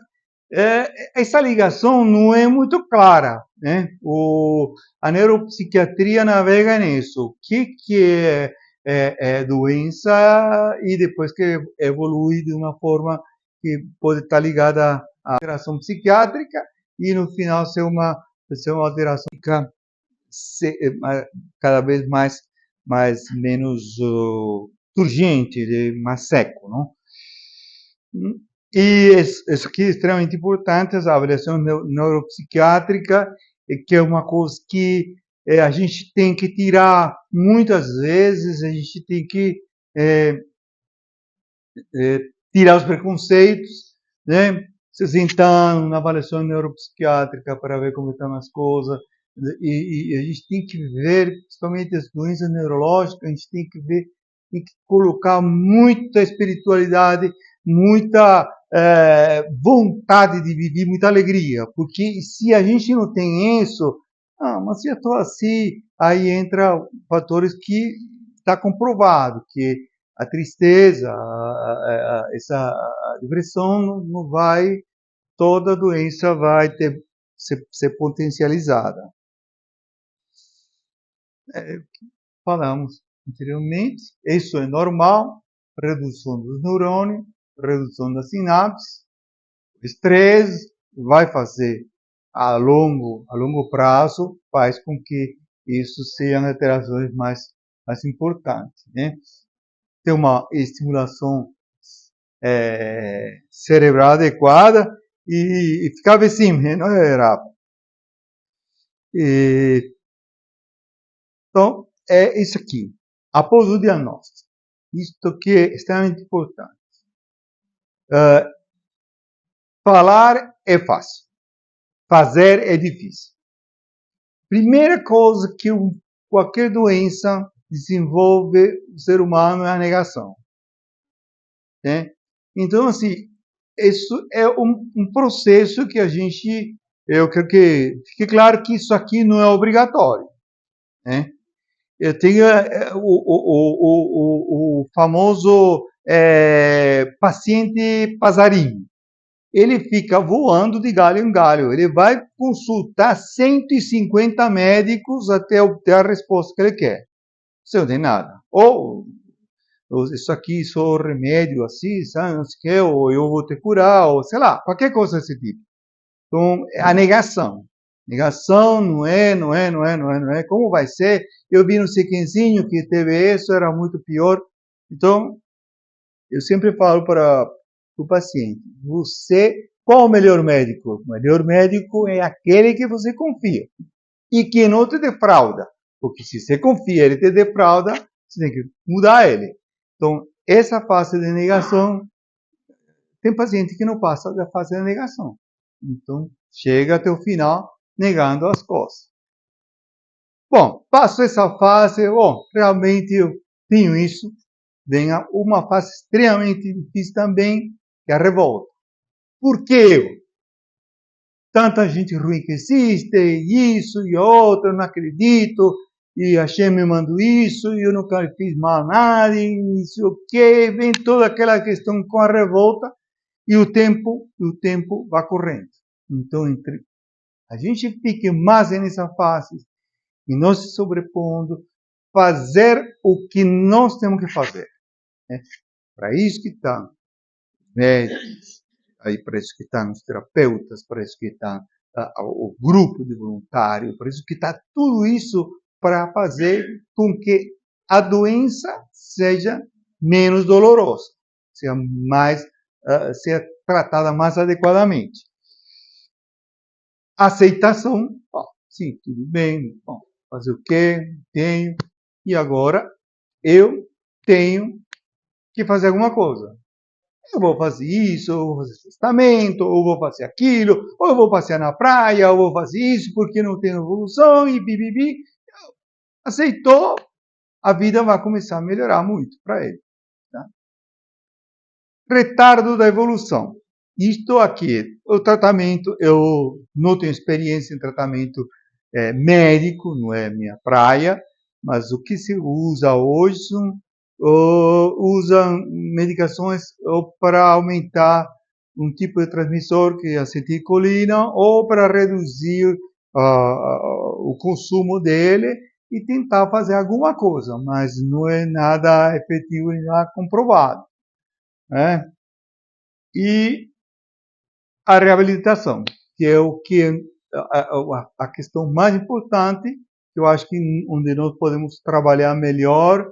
[SPEAKER 2] Essa ligação não é muito clara, né? A neuropsiquiatria navega nisso. O que é doença e depois que evolui de uma forma que pode estar ligada à alteração psiquiátrica e no final ser uma alteração cada vez menos turgente, mais seco, não? E isso aqui é extremamente importante, a avaliação neuropsiquiátrica, que é uma coisa que a gente tem que tirar muitas vezes, a gente tem que tirar os preconceitos, né? Se sentando na avaliação neuropsiquiátrica para ver como estão as coisas, e a gente tem que ver, principalmente as doenças neurológicas, a gente tem que ver, tem que colocar muita espiritualidade, muita vontade de viver, muita alegria, porque se a gente não tem isso, mas se eu estou assim, aí entra fatores que está comprovado, que a tristeza, a depressão não vai, toda doença vai ser potencializada. Falamos anteriormente, isso é normal, redução dos neurônios, redução das sinapses, estresse vai fazer a longo prazo, faz com que isso sejam alterações mais importantes, né? Ter uma estimulação cerebral adequada e ficava assim, não era. Então, é isso aqui. Após o diagnóstico, isto que é extremamente importante. Falar é fácil, fazer é difícil. Primeira coisa que qualquer doença desenvolve o ser humano é a negação. Né? Então, assim, isso é um processo que eu quero que fique claro que isso aqui não é obrigatório. Né? Eu tenho o famoso paciente passarinho. Ele fica voando de galho em galho. Ele vai consultar 150 médicos até obter a resposta que ele quer. Você não tem nada. Ou isso aqui só remédio assim, sabe? Não sei o que, ou eu vou te curar, ou sei lá, qualquer coisa desse tipo. Então, a negação. Negação não é. Como vai ser? Eu vi no sequenzinho que teve isso, era muito pior. Então, eu sempre falo para o paciente, qual o melhor médico? O melhor médico é aquele que você confia e que não te defrauda. Porque se você confia, ele te defrauda, você tem que mudar ele. Então, essa fase de negação, tem paciente que não passa da fase da negação. Então, chega até o final negando as coisas. Bom, passo essa fase, realmente eu tenho isso. Vem uma fase extremamente difícil também, que é a revolta. Por que eu? Tanta gente ruim que existe, isso e outro, eu não acredito, e a Hashem me mandou isso, e eu nunca fiz mal a nada, e isso o que, vem toda aquela questão com a revolta, e o tempo vai correndo. Então, a gente fica mais nessa fase, e não se sobrepondo, fazer o que nós temos que fazer. Para isso que está. médicos, aí para isso que estão os terapeutas, para isso que está o grupo de voluntários, para isso que está tudo isso para fazer com que a doença seja menos dolorosa, seja mais seja tratada mais adequadamente. Aceitação, sim, tudo bem, bom, fazer o quê? Tenho, e agora eu tenho que fazer alguma coisa. Eu vou fazer isso, eu vou fazer testamento, ou vou fazer aquilo, ou eu vou passear na praia, ou vou fazer isso porque não tem evolução, e bibibi. Aceitou, a vida vai começar a melhorar muito para ele. Tá? Retardo da evolução. Isto aqui, o tratamento, eu não tenho experiência em tratamento médico, não é minha praia, mas o que se usa hoje usam medicações para aumentar um tipo de transmissor que é a acetilcolina ou para reduzir o consumo dele e tentar fazer alguma coisa, mas não é nada efetivo nem nada comprovado. Né? E a reabilitação, que é o que a questão mais importante, que eu acho que onde nós podemos trabalhar melhor,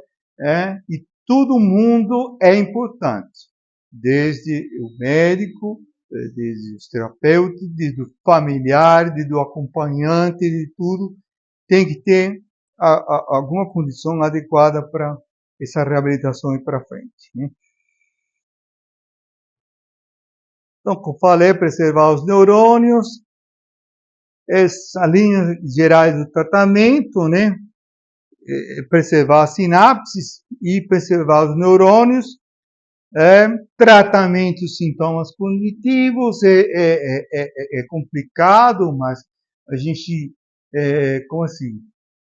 [SPEAKER 2] e todo mundo é importante, desde o médico, desde os terapeutas, desde o familiar, desde o acompanhante, de tudo, tem que ter alguma condição adequada para essa reabilitação ir para frente. Né? Então, como falei, preservar os neurônios, essa linha gerais do tratamento, né? Preservar as sinapses e preservar os neurônios, tratamento dos sintomas cognitivos é complicado, mas a gente, como assim,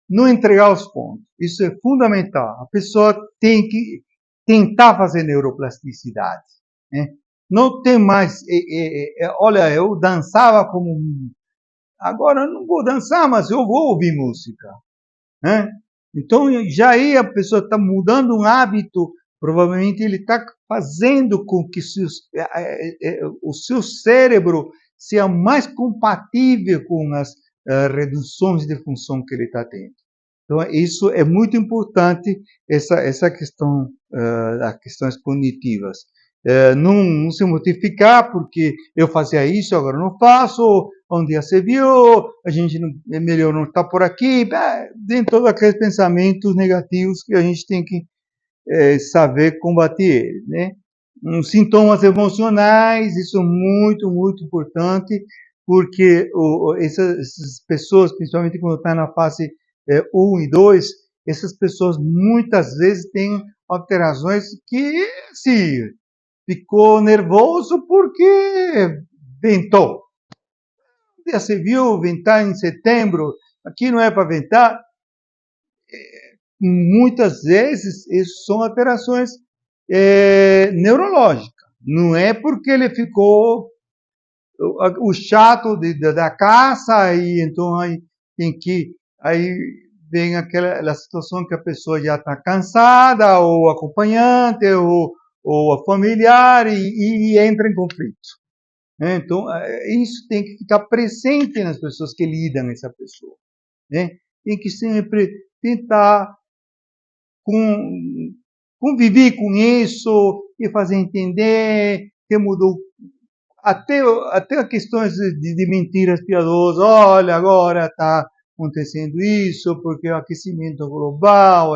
[SPEAKER 2] não entregar os pontos, isso é fundamental. A pessoa tem que tentar fazer neuroplasticidade, né? Não tem mais, olha, eu dançava como agora eu não vou dançar, mas eu vou ouvir música. Né? Então, já aí a pessoa está mudando um hábito, provavelmente ele está fazendo com que o seu cérebro seja mais compatível com as reduções de função que ele está tendo. Então, isso é muito importante, essa questão das questões cognitivas. Não se mortificar porque eu fazia isso, agora não faço, um dia você viu, a gente não, é melhor não estar por aqui, tem todos aqueles pensamentos negativos que a gente tem que saber combater, né? Sintomas emocionais, isso é muito, muito importante, porque essas pessoas, principalmente quando estão na fase 1 e 2, essas pessoas muitas vezes têm alterações que, sim, ficou nervoso porque ventou. Já se viu ventar em setembro, aqui não é para ventar. Muitas vezes isso são alterações neurológicas. Não é porque ele ficou o chato da caça e então aí tem que aí vem aquela situação que a pessoa já está cansada ou acompanhante ou a familiar e entra em conflito. Né? Então isso tem que ficar presente nas pessoas que lidam com essa pessoa. Né? Tem que sempre tentar conviver com isso e fazer entender que mudou até questões de mentiras piadosas. Olha, agora está acontecendo isso porque o aquecimento global,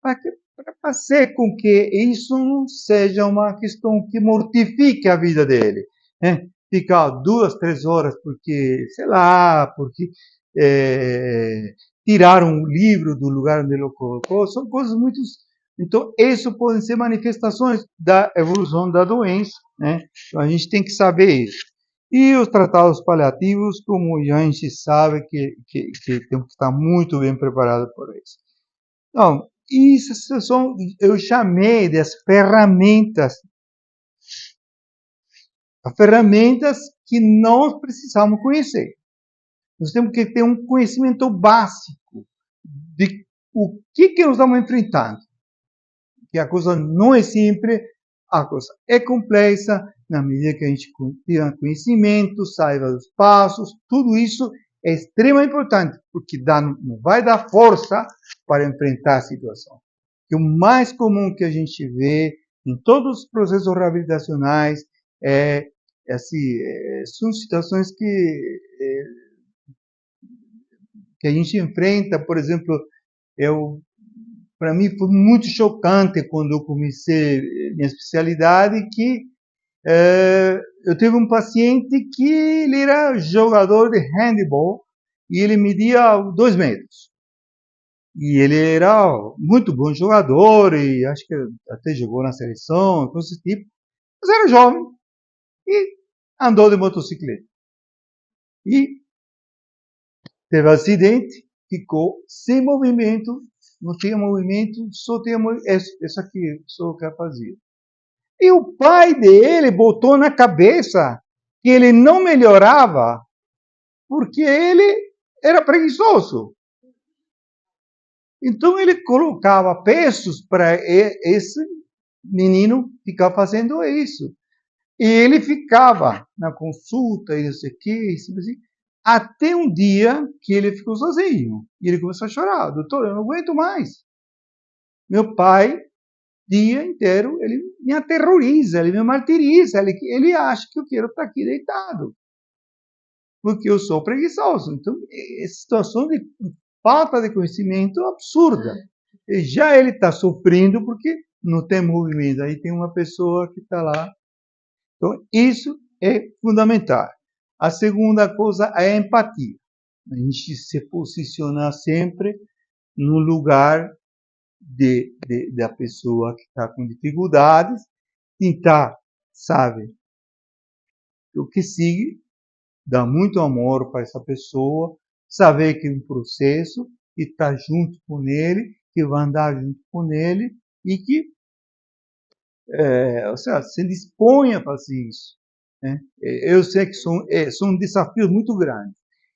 [SPEAKER 2] para fazer com que isso não seja uma questão que mortifique a vida dele. Né? Ficar 2, 3 horas porque, sei lá, porque tiraram um livro do lugar onde ele colocou, são coisas muito... Então, isso podem ser manifestações da evolução da doença, né? Então, a gente tem que saber isso. E os tratados paliativos, como a gente sabe que temos que estar muito bem preparados por isso. Então, isso são, eu chamei de as ferramentas que nós precisamos conhecer. Nós temos que ter um conhecimento básico de o que nós estamos enfrentando. Que a coisa não é simples, A coisa é complexa, na medida que a gente tenha conhecimento, saiba os passos, tudo isso é extremamente importante, porque não vai dar força para enfrentar a situação. Que o mais comum que a gente vê em todos os processos reabilitacionais são situações que a gente enfrenta. Por exemplo, para mim foi muito chocante quando eu comecei minha especialidade que eu tive um paciente que ele era jogador de handball e ele media 2 metros. E ele era muito bom jogador e acho que até jogou na seleção, coisas desse tipo. Mas era jovem e andou de motocicleta. E teve acidente, ficou sem movimento, não tinha movimento, só tinha isso aqui, só o que fazia. E o pai dele botou na cabeça que ele não melhorava porque ele era preguiçoso. Então ele colocava pesos para esse menino ficar fazendo isso. E ele ficava na consulta e não sei o que, assim, até um dia que ele ficou sozinho. E ele começou a chorar. Doutor, eu não aguento mais. Meu pai, dia inteiro, ele me aterroriza, ele me martiriza, ele acha que eu quero estar aqui deitado. Porque eu sou preguiçoso. Então, é situação de falta de conhecimento absurda. E já ele está sofrendo porque não tem movimento. Aí tem uma pessoa que está lá. Então, isso é fundamental. A segunda coisa é a empatia. A gente se posicionar sempre no lugar da pessoa que está com dificuldades, tentar, sabe, o que sigue, dar muito amor para essa pessoa, saber que é um processo, e estar junto com ele, que vai andar junto com ele, e que ou seja, se dispõe a fazer isso. Né? Eu sei que são desafios muito grandes.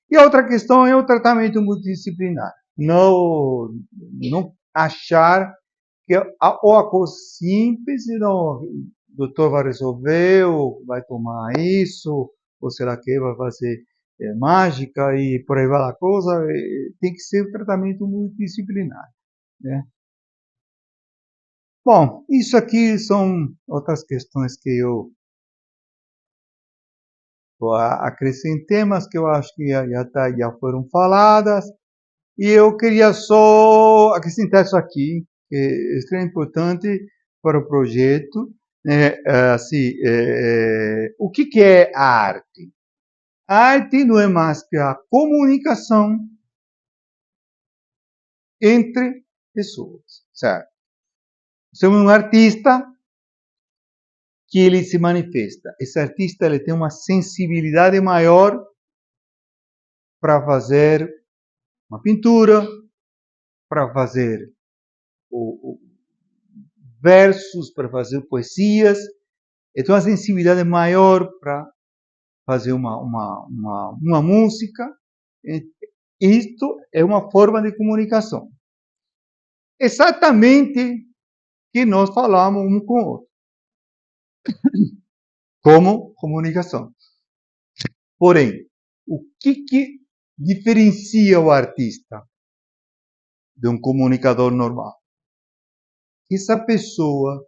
[SPEAKER 2] E a outra questão é o tratamento multidisciplinar. Não achar que ou a coisa simples, e não, o doutor vai resolver, ou vai tomar isso, ou será que vai fazer mágica, e por aí vai a coisa. Tem que ser um tratamento multidisciplinar. Né? Bom, isso aqui são outras questões que eu acrescentei, mas que eu acho que já foram faladas. E eu queria só acrescentar isso aqui, que é extremamente importante para o projeto. O que é a arte? A arte não é mais que a comunicação entre pessoas, certo? Você é um artista que ele se manifesta. Esse artista ele tem uma sensibilidade maior para fazer uma pintura, para fazer versos, para fazer poesias. Ele tem uma sensibilidade maior para fazer uma música. Isto é uma forma de comunicação. Exatamente que nós falamos um com o outro. Como comunicação. Porém, o que diferencia o artista de um comunicador normal? Essa pessoa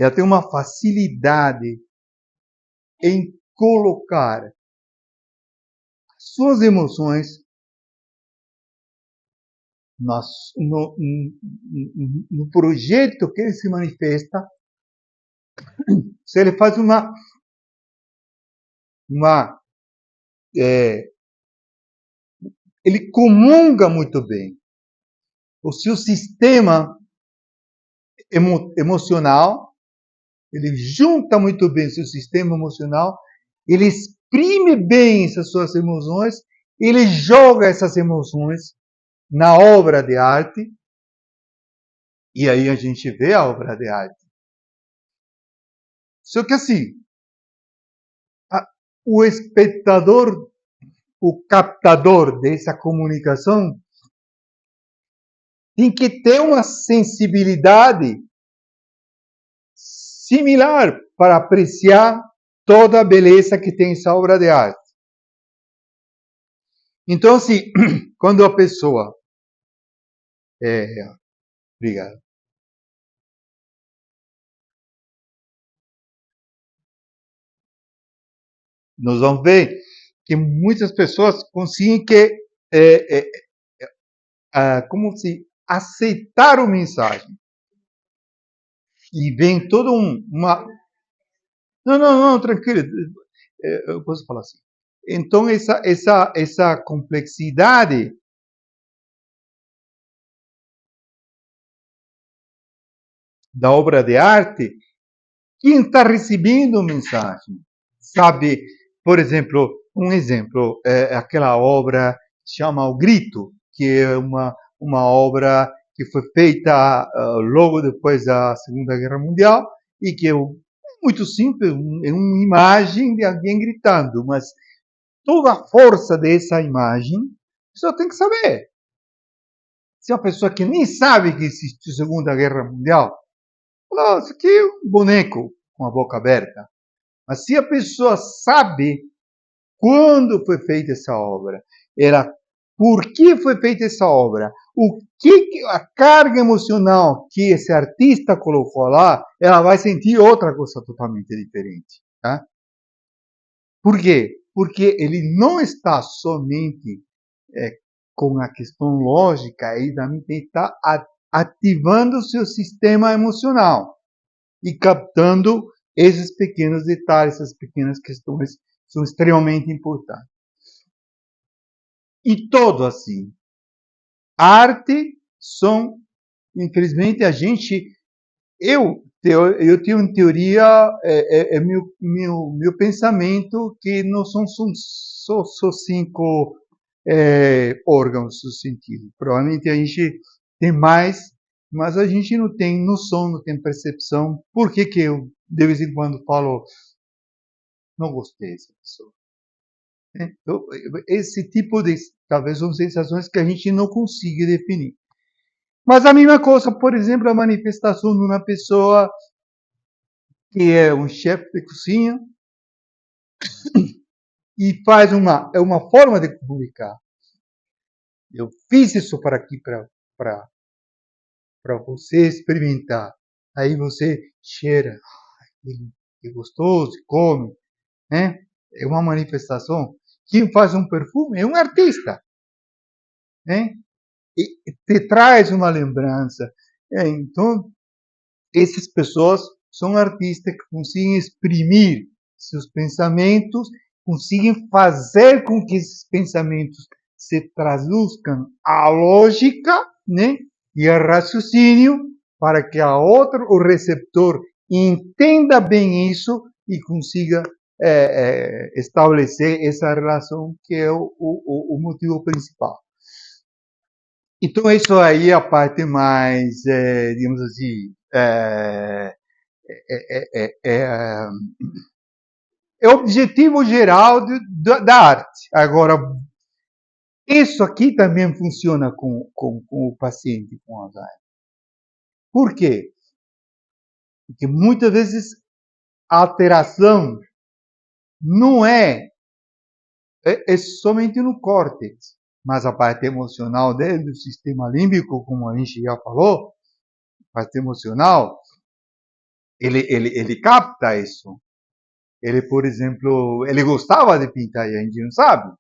[SPEAKER 2] ela tem uma facilidade em colocar suas emoções no projeto que ele se manifesta. Se ele faz ele comunga muito bem o seu sistema emocional, ele junta muito bem o seu sistema emocional, ele exprime bem essas suas emoções, ele joga essas emoções na obra de arte, e aí a gente vê a obra de arte. Só que assim, o espectador, o captador dessa comunicação, tem que ter uma sensibilidade similar para apreciar toda a beleza que tem essa obra de arte. Então, se quando a pessoa... obrigado. Nós vamos ver que muitas pessoas conseguem que, como se aceitar a mensagem. E vem todo uma... Não, tranquilo. Eu posso falar assim. Então, essa complexidade da obra de arte, quem está recebendo a mensagem sabe, por exemplo, aquela obra que chama O Grito, que é uma obra que foi feita logo depois da Segunda Guerra Mundial e que é muito simples, é uma imagem de alguém gritando, mas toda a força dessa imagem, só tem que saber. Se é uma pessoa que nem sabe que existe a Segunda Guerra Mundial, fala, isso aqui é um boneco com a boca aberta. Mas se a pessoa sabe quando foi feita essa obra, por que foi feita essa obra, a carga emocional que esse artista colocou lá, ela vai sentir outra coisa totalmente diferente. Tá? Por quê? Porque ele não está somente com a questão lógica, ele também está ativando o seu sistema emocional e captando esses pequenos detalhes, essas pequenas questões são extremamente importantes. E todo assim. Arte são, infelizmente, eu tenho uma teoria, meu pensamento, que não são só 5 órgãos do sentido. Provavelmente a gente tem mais, mas a gente não tem noção, não tem percepção. Por que eu, de vez em quando, falo, não gostei dessa pessoa? Então, esse tipo de, talvez, são sensações que a gente não consiga definir. Mas a mesma coisa, por exemplo, a manifestação de uma pessoa que é um chefe de cozinha e faz uma forma de comunicar. Eu fiz isso para aqui, para você experimentar. Aí você cheira, que gostoso, come, né? É uma manifestação. Quem faz um perfume é um artista, né? E te traz uma lembrança. Então, essas pessoas são artistas que conseguem exprimir seus pensamentos, conseguem fazer com que esses pensamentos se traduzam à lógica, né? E ao raciocínio, para que o receptor entenda bem isso e consiga estabelecer essa relação que é o motivo principal. Então, isso aí é a parte mais, digamos assim, é o objetivo geral da arte. Agora, isso aqui também funciona com o paciente com Alzheimer. Por quê? Porque muitas vezes a alteração não é somente no córtex, mas a parte emocional dele, do sistema límbico, como a gente já falou, a parte emocional, ele capta isso. Ele, por exemplo, ele gostava de pintar, e a gente não sabe.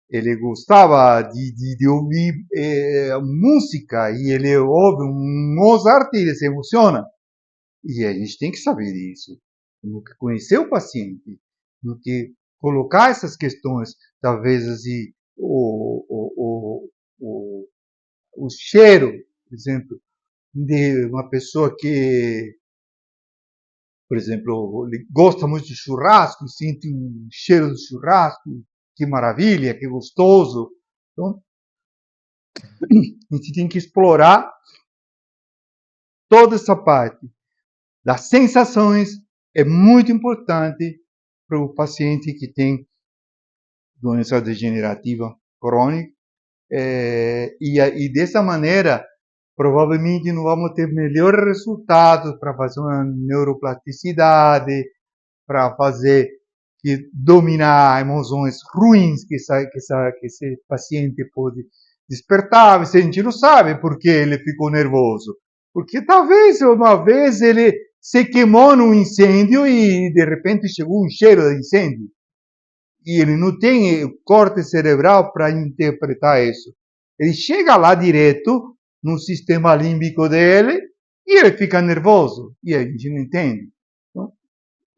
[SPEAKER 2] Ele gostava de ouvir música, e ele ouve um Mozart e ele se emociona. E a gente tem que saber isso. Temos que conhecer o paciente, temos que colocar essas questões, talvez assim, o cheiro, por exemplo, de uma pessoa que, por exemplo, gosta muito de churrasco, sente um cheiro de churrasco, que maravilha, que gostoso. Então, a gente tem que explorar toda essa parte das sensações, é muito importante para o paciente que tem doença degenerativa crônica, e dessa maneira provavelmente não vamos ter melhores resultados para fazer uma neuroplasticidade, para fazer que dominar emoções ruins que esse paciente pode despertar. A gente não sabe por que ele ficou nervoso. Porque talvez uma vez ele se queimou num incêndio e de repente chegou um cheiro de incêndio. E ele não tem corte cerebral para interpretar isso. Ele chega lá direto no sistema límbico dele e ele fica nervoso. E a gente não entende. Então,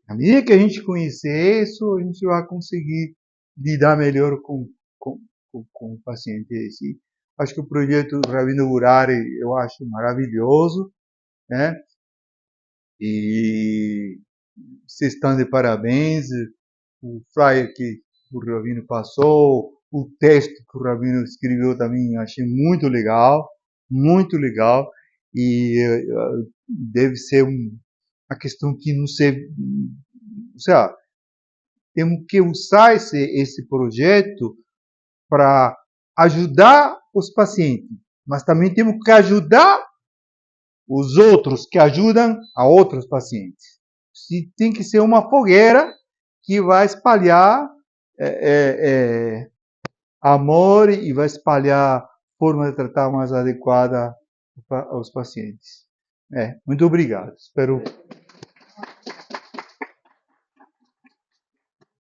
[SPEAKER 2] à medida que a gente conhecer isso, a gente vai conseguir lidar melhor com o paciente. Esse. Acho que o projeto do Rabino Urari eu acho maravilhoso, né? E vocês estão de parabéns. O flyer que o Rabino passou, o texto que o Rabino escreveu também, achei muito legal, e deve ser uma questão que não se, ou seja, temos que usar esse projeto para ajudar os pacientes, mas também temos que ajudar os outros que ajudam a outros pacientes. Tem que ser uma fogueira que vai espalhar amor e vai espalhar forma de tratar mais adequada aos pacientes. Muito obrigado. Espero